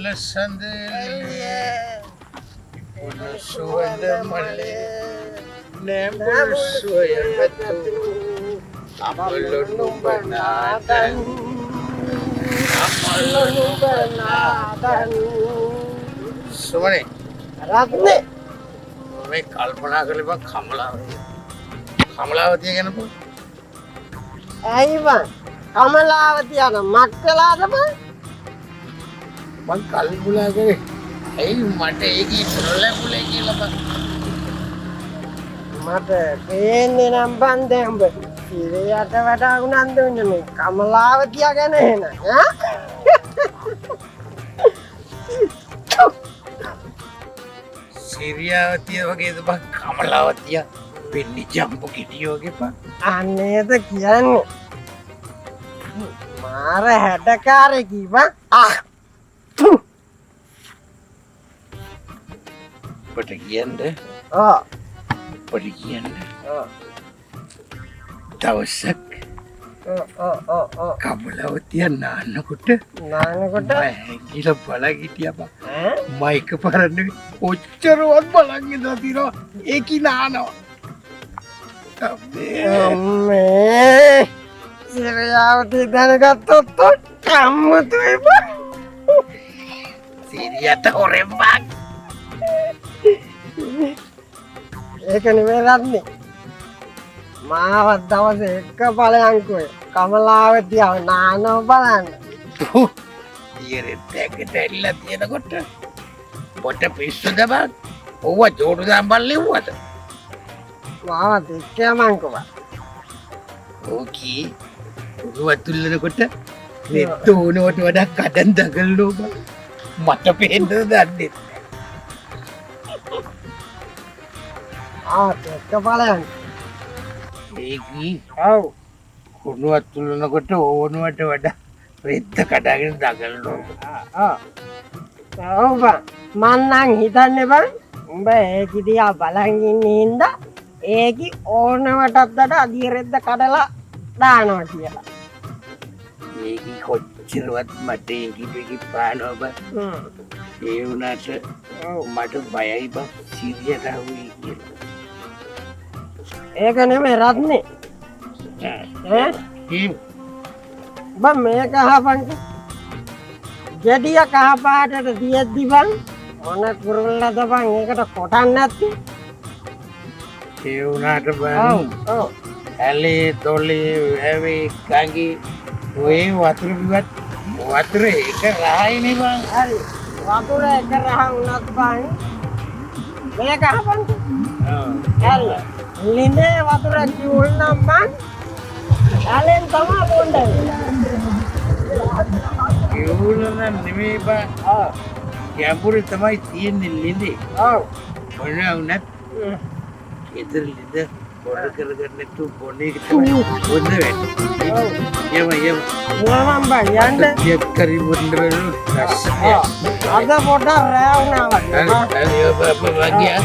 සඳලියේ සුවඳ මල්ලේ නැඹුරු සොයපතු අපලොනු බනාදන් සුමනේ රත්නේ මේ කල්පනා කරලා බං කමලාවතිය ගැන පො ඇයි බං කමලාවතිය යන මක් කළාද බං මං කල්පනා කරේ ඇයි මට ඒකී ප්‍රොලැපුලේ කියලා බං මට පේන්නේ නම් බං දැන් උඹ ඉරයට වඩා උනන්දු වෙන්නේ මේ කමලාවතිය ගැන එන ඈ සිරියාවතිය වගේද බං කමලාවතිය පෙන්නි ජම්බු කිටියෝ වගේ බං අනේද කියන්නේ මාර හැඩකාරකි බං ඔබට කියන්න ඔබට කියන්න දවසක් කමලාවතිය නාන්නකොට ඇගිල බලන් හිටියා බං මම එකපාරට ඔච්චරවත් බලන් ඉඳලා තියනවා ඒකි නානවා අම්මේ සිරියාවතිය දැනගත්තොත් කම්මුතුයි බං සිරියට හොරෙන් බං ඒක නෙමෙයි රත්නේ මාවත් දවසේ එක බලයන්කෝ කමලාවතිය නානව බලන්න ඊයේ දෙකට එල්ල තියෙනකොට පොට පිස්සුද බං ඔව්ව ජෝඩු දාම්බල් ලිව්වද මාවත් එක්කමන්කෝ ඕකී උරුවත් තුල්ලනකොට රෙද්ද ඕනවට වඩා කඩන් දගල්ලෝ බං මට පේන්න දන්නේ එක බලයන් ඒකී ඔව් කුණුවත් තුල්ලනකොට ඕනවට වඩා රෙද්ද කඩාගෙන දගල්ලෝ ඔව් බං මං නම් හිතන්නේ බං උඹ ඒකි දිහා බලන් ඉන්නේ හින්දා ඒකි ඕනවටත් වඩා අධිය රෙද්ද කඩලා දානවා කියලා ඒකී කොච්චරවත් මට ඒකි පානවා බං ඒ වුණාට මට බයයි බං සිරියට ආවේ කියලා ඒක නෙමෙයි රත්නේ බං මේක අහපන් ගෙඩිය කහ පාටට තියෙද්දි බං මොන කුරුල්ලද බං ඒකට කොටන්නේ නැත්තේ ඒ වුණාට බං ඇලේ තොලේ හැවේ කංගි ඔය වතුර බිවත් වතුර එක රහයිනේ බං හරි වතුර එක රහ වුණත් බං මේක අහපන් හරි ලිඳේ වතුර කිව්වොත් නම් බං ඇලෙන් තමයි බොන්නේ කිව්වොත් නෙමෙයි බං ගැඹුරේ තමයි තියෙන්නේ ලිඳේ මොන වුණත් ඉතින් ලිඳ බොර කරගන්න තු බොන්නේ තමයි බොන්න වෙන්නේ යම මම බං යන්න දෙයක් කරි බොන්නරලු අද පොඩ රෑ වුණා වගේ හරි හරි ඔබ වගේ